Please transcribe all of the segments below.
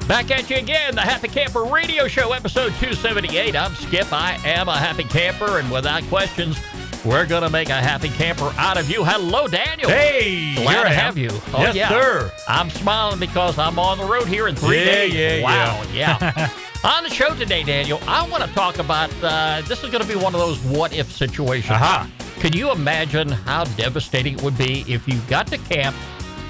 Back at you again, the Happy Camper Radio Show, episode 278. I'm Skip. I am a happy camper, and without questions, we're going to make a happy camper out of you. Hello, Daniel. Hey, glad to have you. Oh, yes, yeah. sir. I'm smiling because I'm on the road here in 3 days. Wow, yeah. On the show today, Daniel, I want to talk about, this is going to be one of those what-if situations. Can you imagine how devastating it would be if you got to camp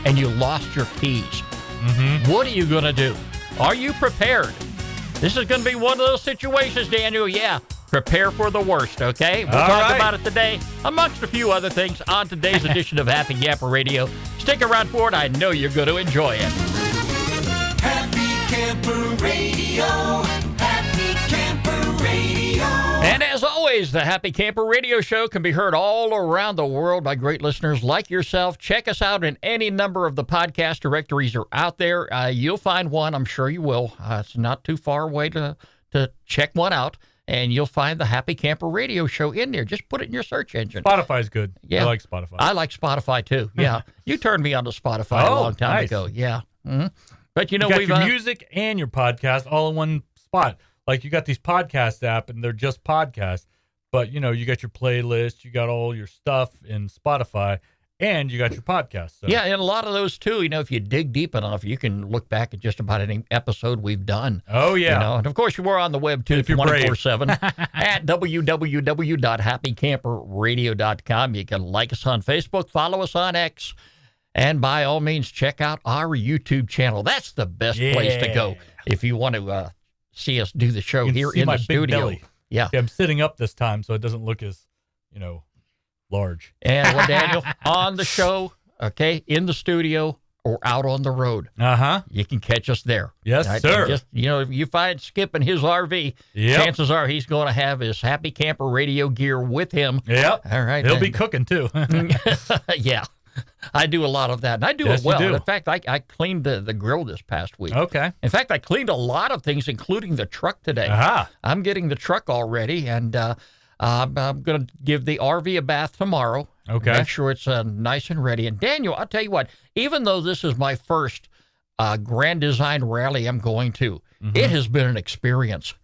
and you lost your keys? Mm-hmm. What are you going to do? Are you prepared? This is going to be one of those situations, Daniel. Yeah, prepare for the worst, okay? We'll talk about it today, amongst a few other things, on today's edition of Happy Camper Radio. Stick around for it. I know you're going to enjoy it. Happy Camper Radio. Happy Camper Radio. And as always, the Happy Camper Radio Show can be heard all around the world by great listeners like yourself. Check us out in any number of the podcast directories are out there. You'll find one. I'm sure you will. It's not too far away to check one out, and you'll find the Happy Camper Radio Show in there. Just put it in your search engine. Spotify's good. Yeah. I like Spotify. I like Spotify, too. Yeah. You turned me on to Spotify a long time ago. Yeah. Mm-hmm. But, you know, got your music and your podcast all in one spot. Like, you got these podcast app, and they're just podcasts. But, you know, you got your playlist, you got all your stuff in Spotify, and you got your podcast. So. Yeah, and a lot of those, too, you know, if you dig deep enough, you can look back at just about any episode we've done. Oh, yeah. You know? And, of course, we're on the web, too, 24/7 at www.happycamperradio.com. You can like us on Facebook, follow us on X, and by all means, check out our YouTube channel. That's the best place to go if you want to see us do the show here in the studio. Belly. Yeah, I'm sitting up this time, so it doesn't look as, you know, large. And well, Daniel, on the show, okay, in the studio or out on the road. You can catch us there. Yes, right? sir. Just, you know, if you find Skip in his RV, chances are he's going to have his Happy Camper radio gear with him. Yep. All right. He'll be cooking, too. Yeah. I do a lot of that, and I do it well. In fact, I cleaned the grill this past week. Okay. In fact, I cleaned a lot of things, including the truck today. I'm getting the truck all ready, and I'm going to give the RV a bath tomorrow. Okay. Make sure it's nice and ready. And, Daniel, I'll tell you what, even though this is my first Grand Design rally I'm going to, it has been an experience.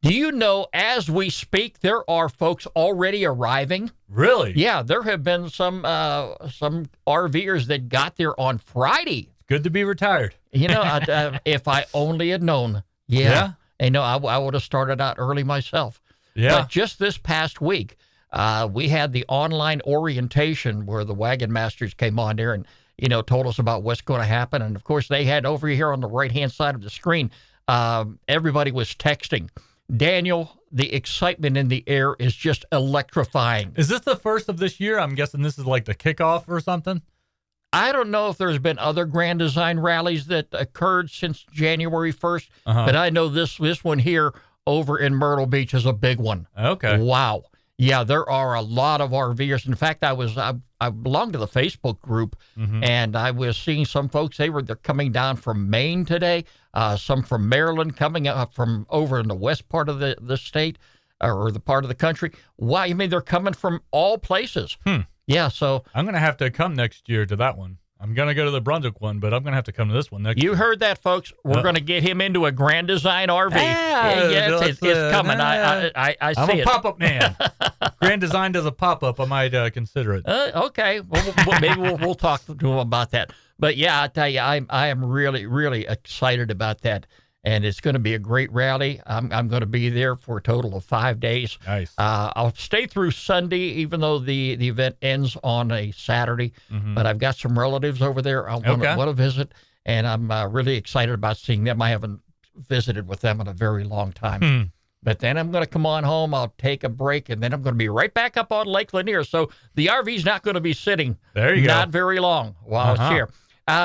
Do you know, as we speak, there are folks already arriving? Really? Yeah, there have been some RVers that got there on Friday. Good to be retired. You know, if I only had known. Yeah. You know, I would have started out early myself. Yeah. But just this past week, we had the online orientation where the wagon masters came on there and, you know, told us about what's going to happen. And, of course, they had over here on the right-hand side of the screen, everybody was texting. Daniel, the excitement in the air is just electrifying. Is this the first of this year? I'm guessing this is like the kickoff or something. I don't know if there's been other Grand Design rallies that occurred since January 1st, but I know this one here over in Myrtle Beach is a big one. Okay. Wow. Yeah, there are a lot of RVers. In fact, I belong to the Facebook group, and I was seeing some folks. They're coming down from Maine today. Some from Maryland, coming up from over in the west part of the state or the part of the country. Wow, you mean they're coming from all places? Yeah, so I'm going to have to come next year to that one. I'm going to go to the Brunswick one, but I'm going to have to come to this one next year. You heard that, folks. We're going to get him into a Grand Design RV. It's coming. I see I'm a it. pop-up man. Grand Design does a pop-up. I might consider it. Okay. Well, maybe we'll talk to him about that. But, yeah, I tell you, I am really, really excited about that. And it's going to be a great rally. I'm going to be there for a total of 5 days. Nice. I'll stay through Sunday, even though the event ends on a Saturday. But I've got some relatives over there I want to visit, and I'm really excited about seeing them. I haven't visited with them in a very long time. But then I'm going to come on home. I'll take a break, and then I'm going to be right back up on Lake Lanier. So the RV's not going to be sitting not very long while it's here.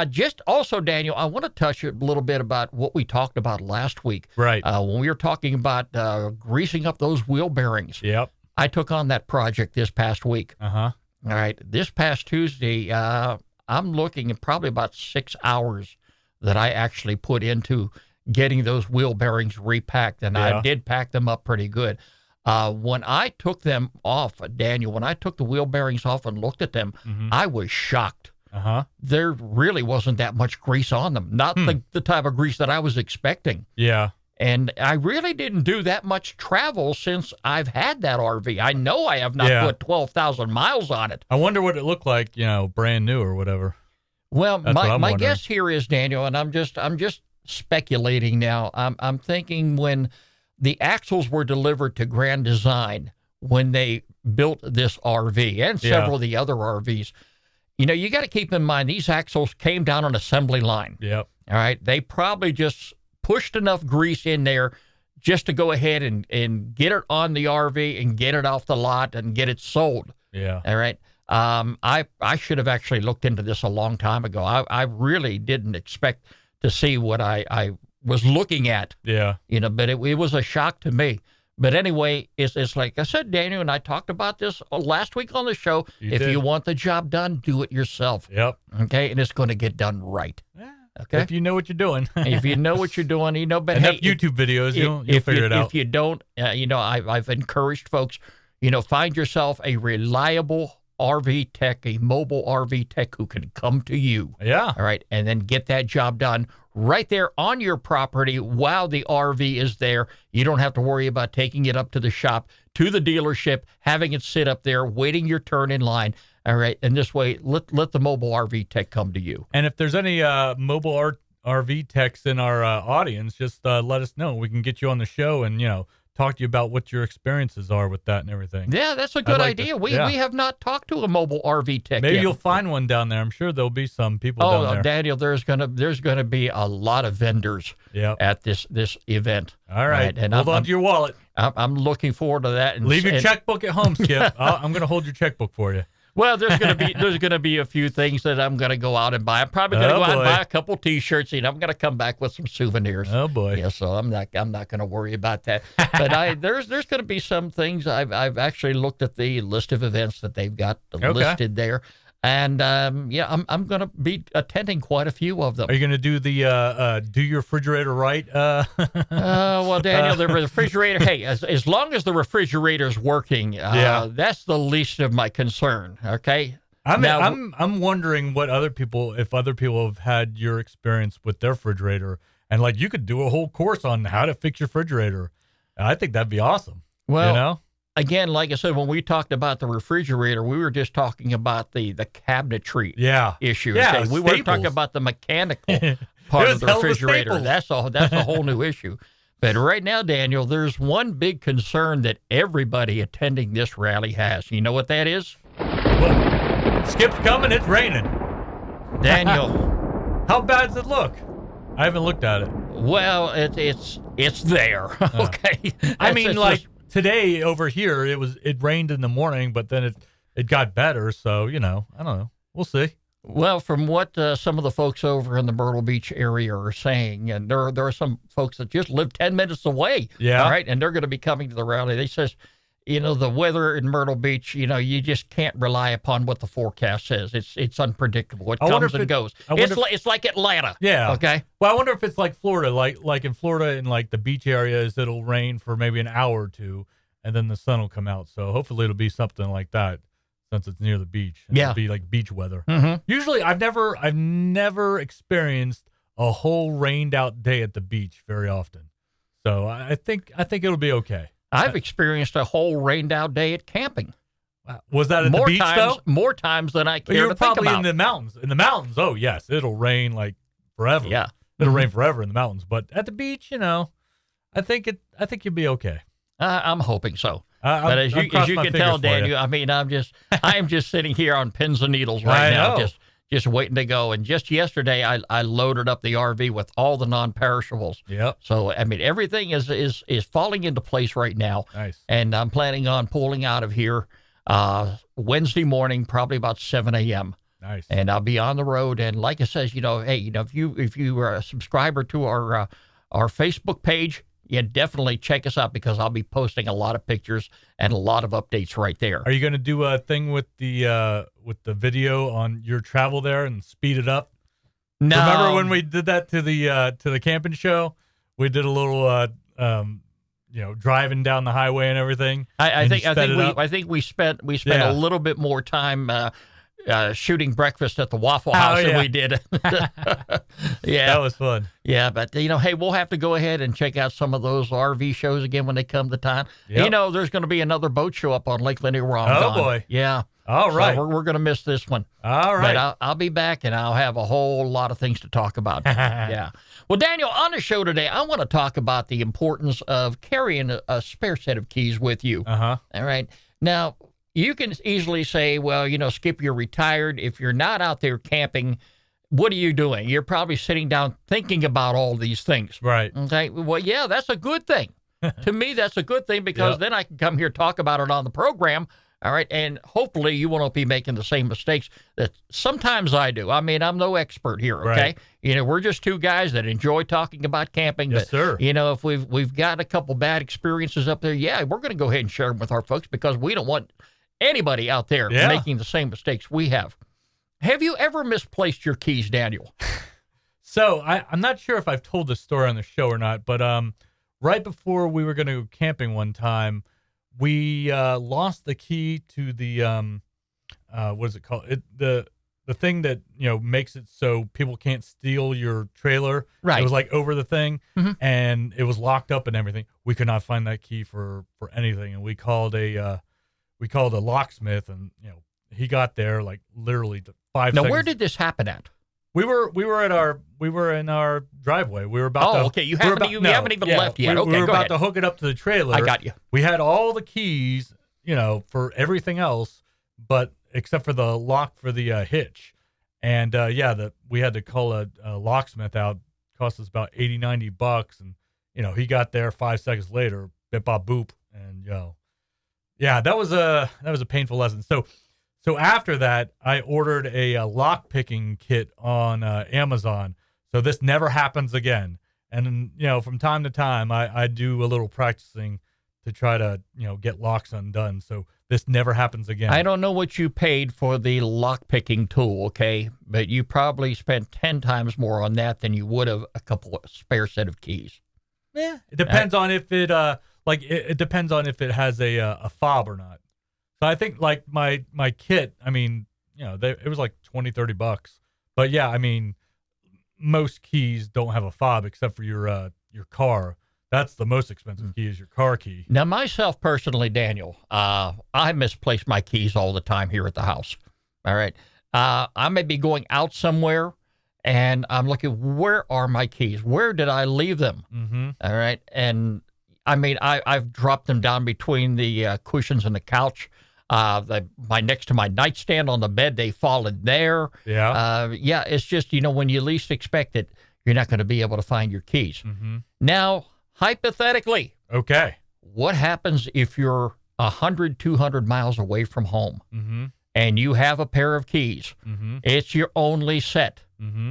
Just also, Daniel, I want to touch a little bit about what we talked about last week. Right. When we were talking about greasing up those wheel bearings. Yep. I took on that project this past week. All right. This past Tuesday, I'm looking at probably about 6 hours that I actually put into getting those wheel bearings repacked, and I did pack them up pretty good. When I took them off, Daniel, when I took the wheel bearings off and looked at them, I was shocked. there really wasn't that much grease on them. Not the type of grease that I was expecting. Yeah. And I really didn't do that much travel since I've had that RV. I know I have not put 12,000 miles on it. I wonder what it looked like, brand new or whatever. Well, my guess here is, Daniel, and I'm just speculating now. I'm thinking when the axles were delivered to Grand Design, when they built this RV and several of the other RVs, you got to keep in mind these axles came down an assembly line. Yep. All right. They probably just pushed enough grease in there just to go ahead and get it on the RV and get it off the lot and get it sold. Yeah. All right. I should have actually looked into this a long time ago. I really didn't expect to see what I was looking at. Yeah. But it was a shock to me. But anyway, it's like I said, Daniel, and I talked about this last week on the show. If you want the job done, do it yourself. Yep. Okay. And it's going to get done right. Yeah. Okay. If you know what you're doing. If you know what you're doing, but enough YouTube videos, you'll figure it out. If you don't, I've encouraged folks, find yourself a reliable RV tech, a mobile RV tech who can come to you. Yeah. All right. And then get that job done right there on your property while the RV is there. You don't have to worry about taking it up to the shop, to the dealership, having it sit up there, waiting your turn in line. All right. And this way, let the mobile RV tech come to you. And if there's any mobile RV techs in our audience, just let us know. We can get you on the show and, talk to you about what your experiences are with that and everything. Yeah, that's a good idea. We have not talked to a mobile RV tech Maybe yet. you'll find one down there. I'm sure there'll be some people down there. Daniel, there's gonna be a lot of vendors at this event. All right. And hold on to your wallet. I'm looking forward to that. And leave your checkbook at home, Skip. I'm going to hold your checkbook for you. Well, there's gonna be a few things that I'm gonna go out and buy. I'm probably gonna go out and buy a couple T-shirts, and I'm gonna come back with some souvenirs. Oh boy! Yeah, so I'm not gonna worry about that. But there's gonna be some things. I've actually looked at the list of events that they've got listed there, and I'm gonna be attending quite a few of them. Are you gonna do the do your refrigerator right? Well, Daniel, the refrigerator. Hey, as long as the refrigerator's working, that's the least of my concern. Okay. I'm wondering if other people have had your experience with their refrigerator, and like you could do a whole course on how to fix your refrigerator. I think that'd be awesome. Well, again, like I said, when we talked about the refrigerator, we were just talking about the cabinetry issue. Yeah, we weren't talking about the mechanical part of the refrigerator. That's a whole new issue. But right now, Daniel, there's one big concern that everybody attending this rally has. You know what that is? Well, Skip's coming. It's raining. Daniel. How bad does it look? I haven't looked at it. Well, it's there. Okay. I mean, today over here, it rained in the morning, but then it got better. So, I don't know. We'll see. Well, from what some of the folks over in the Myrtle Beach area are saying, and there are some folks that just live 10 minutes away. Yeah. All right. And they're going to be coming to the rally. They says, the weather in Myrtle Beach, you just can't rely upon what the forecast says. It's unpredictable. It comes and goes. It's like Atlanta. Yeah. Okay. Well, I wonder if it's like Florida, like in Florida, in like the beach areas, it'll rain for maybe an hour or two, and then the sun will come out. So hopefully it'll be something like that, since it's near the beach. It'll be like beach weather. Mm-hmm. Usually, I've never experienced a whole rained out day at the beach very often. So I think it'll be okay. I've experienced a whole rained out day at camping. Was that at the beach, though? More times than I care to think about. You're probably in the mountains. In the mountains, oh, yes. It'll rain, like, forever. Yeah. It'll rain forever in the mountains. But at the beach, I think you'll be okay. I'm hoping so. But as you can tell, Daniel, I mean, I am just sitting here on pins and needles right now, just waiting to go. And just yesterday, I loaded up the RV with all the non-perishables. Yep. So, I mean, everything is falling into place right now. Nice. And I'm planning on pulling out of here Wednesday morning, probably about 7 a.m. Nice. And I'll be on the road. And like I says, if you are a subscriber to our Facebook page, definitely check us out, because I'll be posting a lot of pictures and a lot of updates right there. Are you going to do a thing with the video on your travel there and speed it up? No. Remember when we did that to the camping show? We did a little driving down the highway and everything. I think we spent a little bit more time shooting breakfast at the Waffle House that we did. Yeah. That was fun. Yeah, but, hey, we'll have to go ahead and check out some of those RV shows again when they come to town. Yep. There's going to be another boat show up on Lake Linear where I'm gone. Boy. Yeah. All right. So we're going to miss this one. All right. But I'll be back, and I'll have a whole lot of things to talk about. Yeah. Well, Daniel, on the show today, I want to talk about the importance of carrying a spare set of keys with you. Uh-huh. All right. Now, you can easily say, well, Skip, you're retired. If you're not out there camping, what are you doing? You're probably sitting down thinking about all these things. Right. Okay. Well, yeah, that's a good thing. To me, that's a good thing because then I can come here talk about it on the program. All right. And hopefully you won't be making the same mistakes that sometimes I do. I mean, I'm no expert here. Okay. Right. We're just two guys that enjoy talking about camping. Yes, sir. If we've got a couple bad experiences up there, we're going to go ahead and share them with our folks because we don't want anybody out there making the same mistakes we have. Have you ever misplaced your keys, Daniel? So I'm not sure if I've told this story on the show or not, but right before we were going to go camping one time, we lost the key to the what is it called? The thing that makes it so people can't steal your trailer. Right. It was like over the thing, and it was locked up and everything. We could not find that key for anything, and we called a locksmith, and he got there like literally 5 seconds. Now, where did this happen at? We were in our driveway. We were about to. Oh, okay. You haven't even left yet. We were go about ahead. to hook it up to the trailer. I got you. We had all the keys, for everything else, but except for the lock for the hitch. And we had to call a locksmith out. Cost us about $80-$90, and he got there 5 seconds later. Bip bop boop, and that was a painful lesson. So after that, I ordered a lock picking kit on Amazon. So this never happens again. And from time to time, I do a little practicing to try to get locks undone. So this never happens again. I don't know what you paid for the lock picking tool, okay, but you probably spent 10 times more on that than you would have a couple of spare set of keys. Yeah, it depends on if it it depends on if it has a fob or not. So I think like my kit, I mean, it was like $20-$30. But yeah, I mean, most keys don't have a fob except for your car. That's the most expensive key is your car key. Now, myself personally, Daniel, I misplace my keys all the time here at the house. All right. I may be going out somewhere and I'm looking, where are my keys? Where did I leave them? Mm-hmm. All right. And I mean, I've dropped them down between the cushions and the couch. Next to my nightstand on the bed, they fall in there. Yeah. It's just, when you least expect it, you're not going to be able to find your keys. Mm-hmm. Now, hypothetically, okay, what happens if you're 100, 200 miles away from home and you have a pair of keys? It's your only set.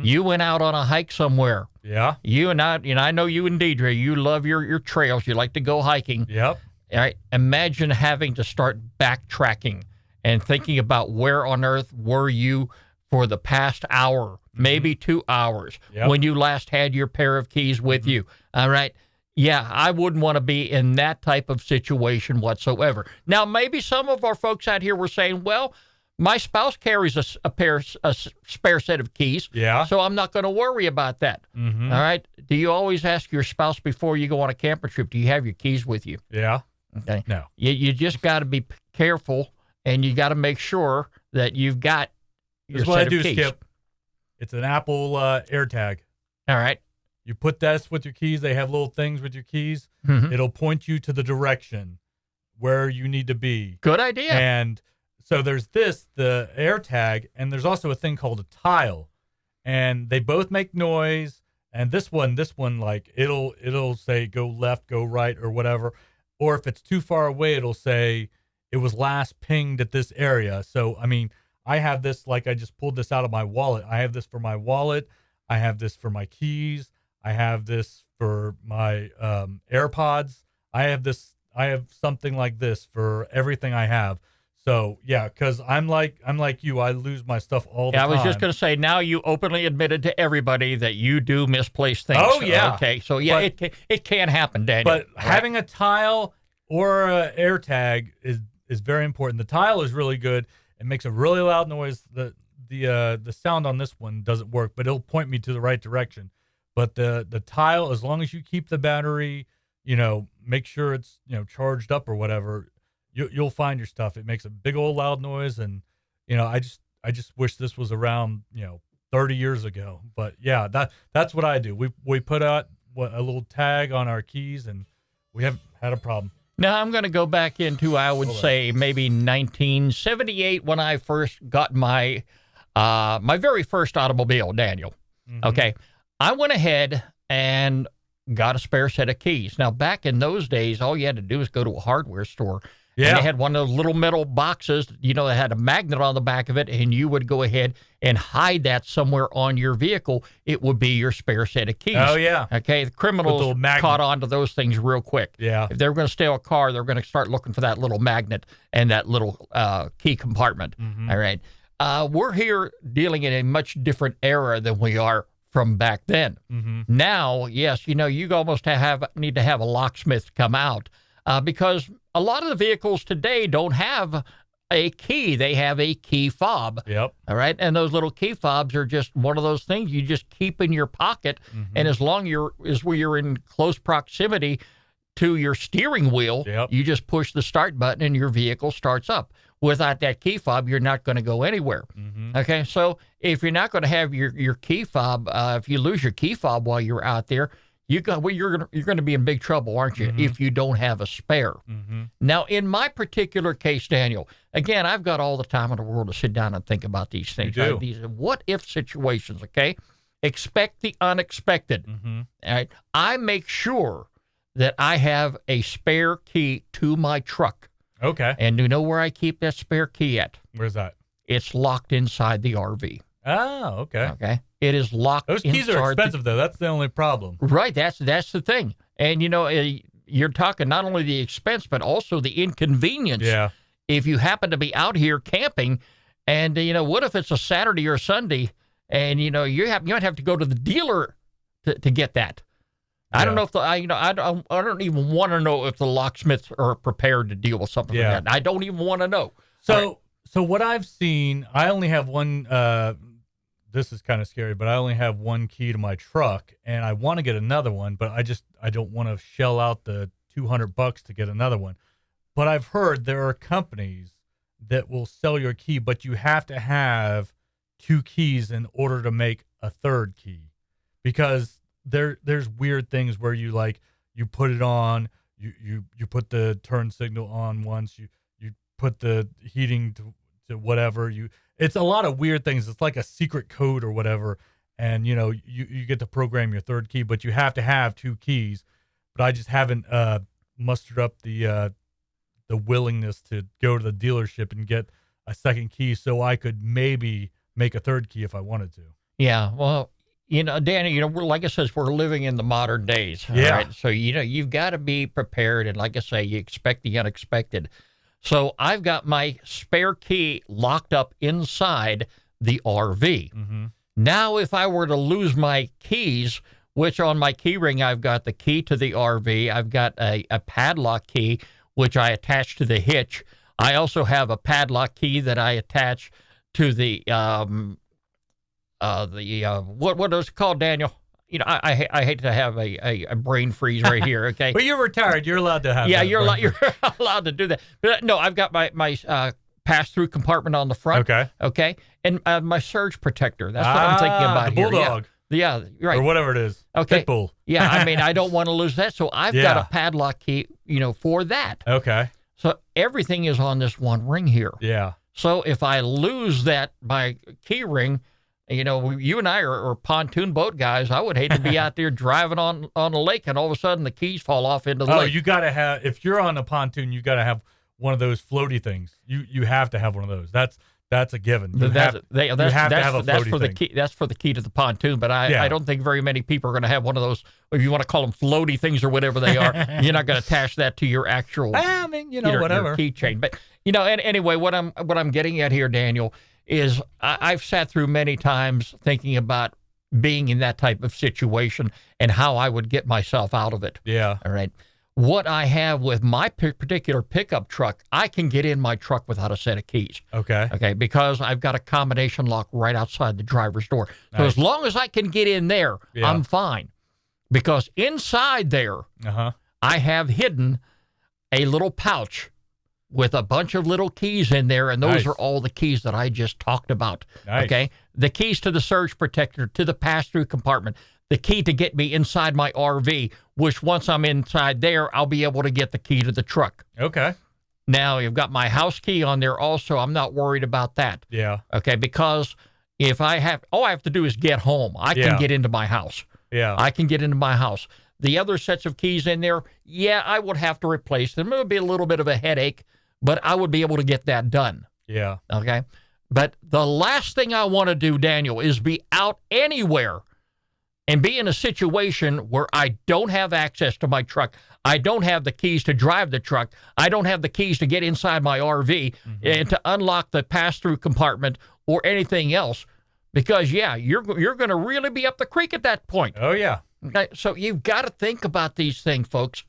You went out on a hike somewhere. Yeah. You and I know you and Deidre, you love your trails. You like to go hiking. Yep. All right. Imagine having to start backtracking and thinking about where on earth were you for the past hour, maybe 2 hours, when you last had your pair of keys with you. All right. Yeah, I wouldn't want to be in that type of situation whatsoever. Now, maybe some of our folks out here were saying, well, my spouse carries a spare set of keys, so I'm not going to worry about that. All right. Do you always ask your spouse before you go on a camping trip, do you have your keys with you? Yeah. Okay. No. You just got to be careful, and you got to make sure that you've got your set of keys. This is what I do, Skip. It's an Apple AirTag. All right. You put this with your keys. They have little things with your keys. It'll point you to the direction where you need to be. Good idea. And so there's the AirTag, and there's also a thing called a tile. And they both make noise. And this one, like it'll say go left, go right, or whatever. Or if it's too far away, it'll say it was last pinged at this area. So, I mean, I have this, like I just pulled this out of my wallet. I have this for my wallet. I have this for my keys. I have this for my AirPods. I have something like this for everything I have. So yeah, because I'm like you, I lose my stuff all the time. I was just going to say, now you openly admitted to everybody that you do misplace things. Oh yeah. Okay, so yeah, it can happen, Daniel. But having a tile or a AirTag is very important. The tile is really good. It makes a really loud noise. The sound on this one doesn't work, but it'll point me to the right direction. But the tile, as long as you keep the battery, make sure it's charged up or whatever, you'll find your stuff. It makes a big old loud noise, and I just wish this was around 30 years ago. But yeah, that's what I do. We put out a little tag on our keys, and we haven't had a problem. Now I'm going to go back into, I would say, maybe 1978 when I first got my my very first automobile, Daniel. Mm-hmm. Okay, I went ahead and got a spare set of keys. Now, back in those days, all you had to do was go to a hardware store. Yeah. And they had one of those little metal boxes, that had a magnet on the back of it, and you would go ahead and hide that somewhere on your vehicle. It would be your spare set of keys. Oh, yeah. Okay, the criminals caught on to those things real quick. Yeah. If they were going to steal a car, they're going to start looking for that little magnet and that little key compartment. Mm-hmm. All right. We're here dealing in a much different era than we are from back then. Mm-hmm. Now, yes, you almost need to have a locksmith come out because a lot of the vehicles today don't have a key. They have a key fob. Yep. All right. And those little key fobs are just one of those things you just keep in your pocket. Mm-hmm. And as long as you're in close proximity to your steering wheel, yep, you just push the start button and your vehicle starts up. Without that key fob, you're not going to go anywhere. Mm-hmm. Okay, so if you're not going to have your key fob, if you lose your key fob while you're out there, you're going to be in big trouble, aren't you? Mm-hmm. If you don't have a spare. Mm-hmm. Now, in my particular case, Daniel, again, I've got all the time in the world to sit down and think about these things. You do. Right? These what if situations. Okay, expect the unexpected. Mm-hmm. All right, I make sure that I have a spare key to my truck. Okay. And you know where I keep that spare key at? Where's that? It's locked inside the RV. Oh, okay. Okay. It is locked. Those keys are expensive, though. That's the only problem. Right. That's the thing. And, you're talking not only the expense, but also the inconvenience. Yeah. If you happen to be out here camping and, what if it's a Saturday or Sunday and, you might have to go to the dealer to get that. I don't know if I don't even want to know if the locksmiths are prepared to deal with something like that. I don't even want to know. So what I've seen, I only have one. This is kind of scary, but I only have one key to my truck, and I want to get another one, but I don't want to shell out the $200 to get another one. But I've heard there are companies that will sell your key, but you have to have two keys in order to make a third key, because there's weird things where you put it on, you put the turn signal on once, you put the heating to whatever, it's a lot of weird things. It's like a secret code or whatever, and you get to program your third key, but you have to have two keys. But I just haven't mustered up the willingness to go to the dealership and get a second key so I could maybe make a third key if I wanted to. Yeah, well, Danny, we're, like I said, we're living in the modern days. Yeah. All right? So, you've got to be prepared. And like I say, you expect the unexpected. So I've got my spare key locked up inside the RV. Mm-hmm. Now, if I were to lose my keys, which on my key ring, I've got the key to the RV. I've got a padlock key, which I attach to the hitch. I also have a padlock key that I attach to the what is it called, Daniel? I hate to have a brain freeze right here. Okay, but you're retired. You're allowed to have. Yeah, that you're allowed to do that. But no, I've got my pass-through compartment on the front. Okay, and my surge protector. That's what I'm thinking about the here. bulldog. Yeah, right. Or whatever it is. Okay. Pitbull. Yeah, I don't want to lose that, so I've got a padlock key, for that. Okay. So everything is on this one ring here. Yeah. So if I lose my key ring, you and I are pontoon boat guys. I would hate to be out there driving on a lake and all of a sudden the keys fall off into the lake. Oh, you got to have, if you're on a pontoon, you got to have one of those floaty things. You have to have one of those. That's a given. You have to have a floaty thing. That's for the key to the pontoon, but I don't think very many people are going to have one of those, if you want to call them floaty things or whatever they are. You're not going to attach that to your actual whatever your keychain. But and anyway, what I'm getting at here, Daniel, is I've sat through many times thinking about being in that type of situation and how I would get myself out of it. Yeah. All right. what I have with my particular pickup truck, I can get in my truck without a set of keys. Okay, because I've got a combination lock right outside the driver's door. So as long as I can get in there, I'm fine. Because inside there, I have hidden a little pouch with a bunch of little keys in there, and those are all the keys that I just talked about. Okay, the keys to the surge protector, to the pass-through compartment, the key to get me inside my RV, which once I'm inside there, I'll be able to get the key to the truck. Okay. Now, you've got my house key on there also. I'm not worried about that. Yeah. Okay, because if I have, all I have to do is get home. I can get into my house. Yeah. I can get into my house. The other sets of keys in there, I would have to replace them. It would be a little bit of a headache, but I would be able to get that done. Yeah. Okay. But the last thing I want to do, Daniel, is be out anywhere and be in a situation where I don't have access to my truck. I don't have the keys to drive the truck. I don't have the keys to get inside my RV and to unlock the pass-through compartment or anything else. Because, you're going to really be up the creek at that point. Oh, yeah. Okay? So you've got to think about these things, folks.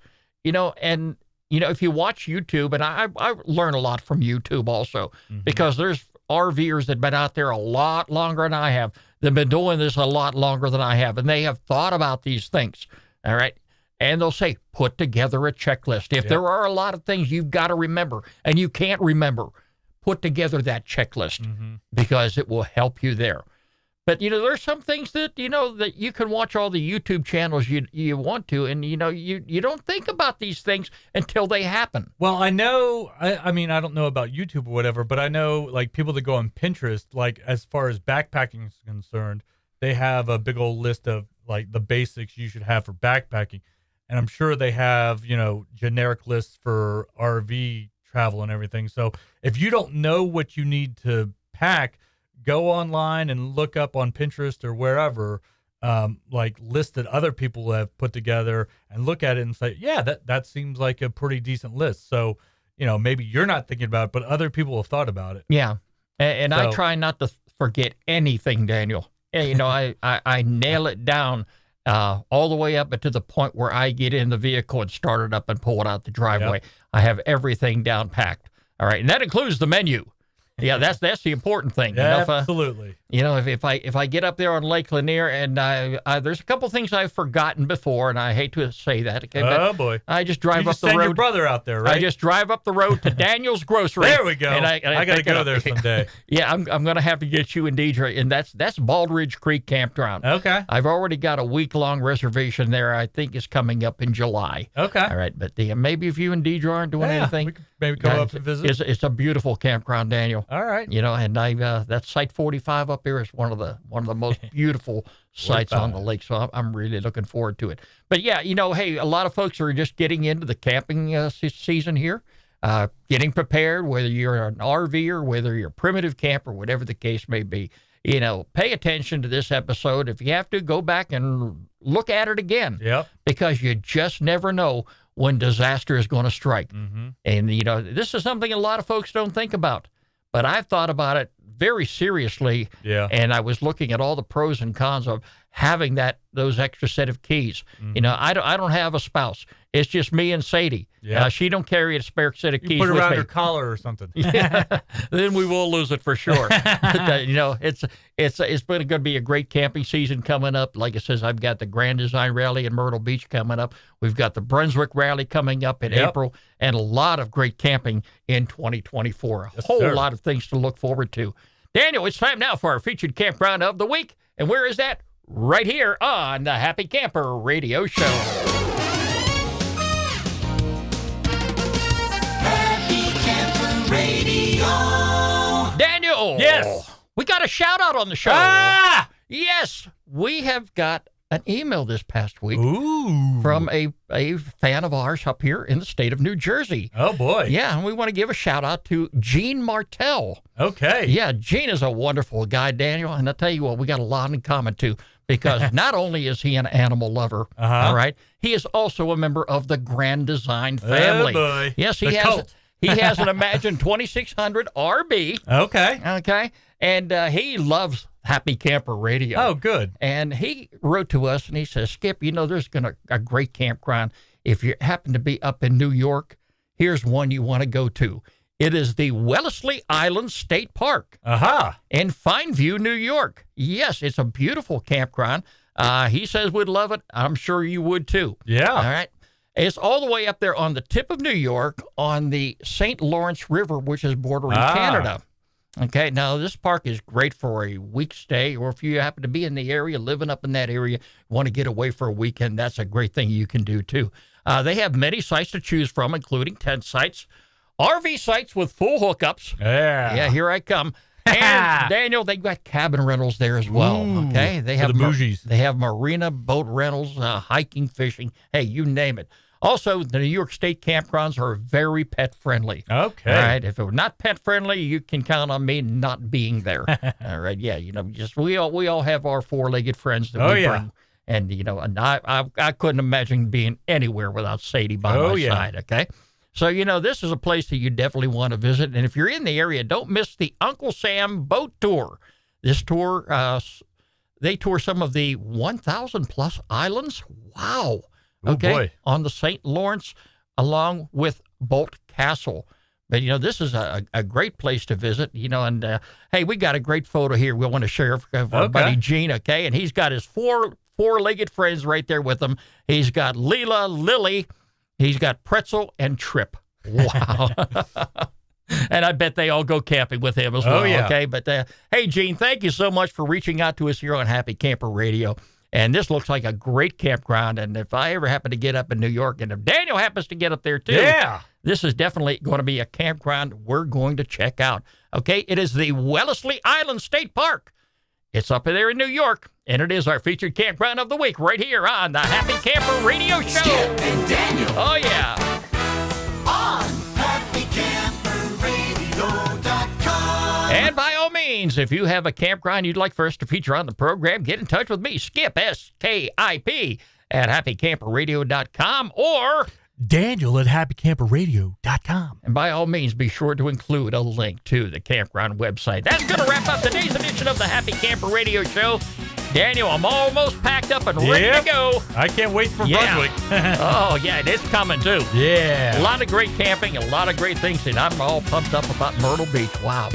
And if you watch YouTube, and I learn a lot from YouTube also, because there's RVers that have been out there a lot longer than I have. They've been doing this a lot longer than I have, and they have thought about these things, all right? And they'll say, put together a checklist. If there are a lot of things you've got to remember and you can't remember, put together that checklist because it will help you there. But, there's some things that, that you can watch all the YouTube channels you want to, and, you don't think about these things until they happen. Well, I know, I mean, I don't know about YouTube or whatever, but I know, like, people that go on Pinterest, like, as far as backpacking is concerned, they have a big old list of, like, the basics you should have for backpacking. And I'm sure they have, generic lists for RV travel and everything. So if you don't know what you need to pack, go online and look up on Pinterest or wherever, like lists that other people have put together, and look at it and say, that seems like a pretty decent list. So, maybe you're not thinking about it, but other people have thought about it. Yeah. And I try not to forget anything, Daniel. I nail it down all the way up to the point where I get in the vehicle and start it up and pull it out the driveway. Yep. I have everything down packed. All right. And that includes the menu. Yeah, that's the important thing. Absolutely. If I get up there on Lake Lanier and there's a couple things I've forgotten before, and I hate to say that. Okay, oh boy! I just drive up the road. Send your brother out there, right? I just drive up the road to Daniel's Grocery. There we go. And I got to go there someday. Yeah, I'm going to have to get you and Deidre, and that's Bald Ridge Creek Campground. Okay. I've already got a week-long reservation there. I think it's coming up in July. Okay. All right, but maybe if you and Deidre aren't doing anything, we could maybe come up and visit. It's a beautiful campground, Daniel. All right. And that Site 45 up here is one of the most beautiful sites on the lake. So I'm really looking forward to it. But hey, a lot of folks are just getting into the camping season here, getting prepared, whether you're an RVer, whether you're a primitive camper, whatever the case may be. Pay attention to this episode. If you have to, go back and look at it again. Yep. Because you just never know when disaster is going to strike. Mm-hmm. And, this is something a lot of folks don't think about. But I've thought about it very seriously. Yeah. And I was looking at all the pros and cons of having those extra set of keys. Mm-hmm. I don't have a spouse. It's just me and Sadie. Yeah. She don't carry a spare set of keys. Put it with around me. her collar or something. Yeah. Then we will lose it for sure. But, it's going to be a great camping season coming up. Like it says, I've got the Grand Design Rally in Myrtle Beach coming up. We've got the Brunswick Rally coming up in April, and a lot of great camping in 2024. A whole lot of things to look forward to. Daniel, it's time now for our featured campground of the week. And where is that? Right here on the Happy Camper Radio Show. Happy Camper Radio. Daniel. Yes. We got a shout out on the show. Ah! Yes. We have got an email this past week Ooh. from a fan of ours up here in the state of New Jersey. Oh, boy. Yeah, and we want to give a shout out to Gene Martell. Okay. Yeah, Gene is a wonderful guy, Daniel, and I'll tell you what, we got a lot in common, too, because not only is he an animal lover, all right, he is also a member of the Grand Design family. Oh, boy. Yes, he has an Imagine 2600 RB. Okay. And he loves Happy Camper Radio. Oh, good. And he wrote to us and he says, Skip, there's a great campground if you happen to be up in New York, here's one you want to go to. It is the Wellesley Island State Park in Fineview, New York. Yes, it's a beautiful campground. He says we'd love it. I'm sure you would too. Yeah. All right. It's all the way up there on the tip of New York on the St. Lawrence River, which is bordering Canada. Okay, now this park is great for a week stay, or if you happen to be in the area, living up in that area, want to get away for a weekend, that's a great thing you can do too. They have many sites to choose from, including tent sites, RV sites with full hookups. Yeah, here I come. And Daniel, they've got cabin rentals there as well. Okay, they have they have marina boat rentals, hiking, fishing. Hey, you name it. Also, the New York State campgrounds are very pet friendly. Okay. All right. If it were not pet friendly, you can count on me not being there. All right. Yeah. Just we all have our four-legged friends that we bring. And, and I couldn't imagine being anywhere without Sadie by my side. Okay. So, this is a place that you definitely want to visit. And if you're in the area, don't miss the Uncle Sam Boat Tour. This tour, they tour some of the 1,000 plus islands. Wow. Okay, boy. On the St. Lawrence, along with Bolt Castle. But, this is a great place to visit, and, hey, we got a great photo here we want to share of our buddy Gene, okay? And he's got his four-legged friends right there with him. He's got Leela, Lily, he's got Pretzel, and Trip. Wow. And I bet they all go camping with him as well, okay? But, hey, Gene, thank you so much for reaching out to us here on Happy Camper Radio. And this looks like a great campground. And if I ever happen to get up in New York, and if Daniel happens to get up there too, this is definitely going to be a campground we're going to check out. Okay, it is the Wellesley Island State Park. It's up there in New York, and it is our featured campground of the week right here on the Happy Camper Radio Show. Skip and Daniel. Oh, yeah. On happycamperradio.com. And by all means, if you have a campground you'd like for us to feature on the program, get in touch with me, Skip, S-K-I-P, at happycamperradio.com, or Daniel at happycamperradio.com. And by all means, be sure to include a link to the campground website. That's going to wrap up today's edition of the Happy Camper Radio Show. Daniel, I'm almost packed up and ready to go. I can't wait for Brunswick. Oh, yeah, it's coming too. Yeah. A lot of great camping, a lot of great things, and I'm all pumped up about Myrtle Beach. Wow.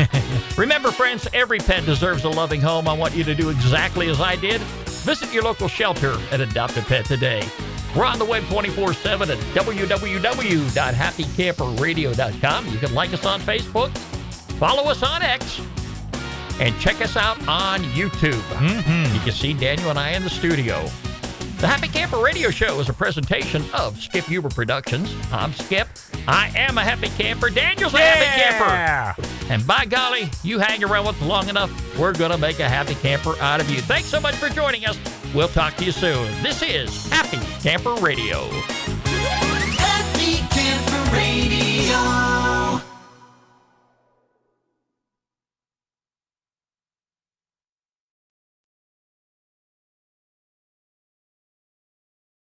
Remember, friends, every pet deserves a loving home. I want you to do exactly as I did. Visit your local shelter and adopt a pet today. We're on the web 24/7 at www.happycamperradio.com. You can like us on Facebook, follow us on X, and check us out on YouTube. You can see Daniel and I in the studio. The Happy Camper Radio Show is a presentation of Skip Huber Productions. I'm Skip. I am a happy camper. Daniel's a happy camper. And by golly, you hang around with us long enough, we're going to make a happy camper out of you. Thanks so much for joining us. We'll talk to you soon. This is Happy Camper Radio. Happy Camper Radio.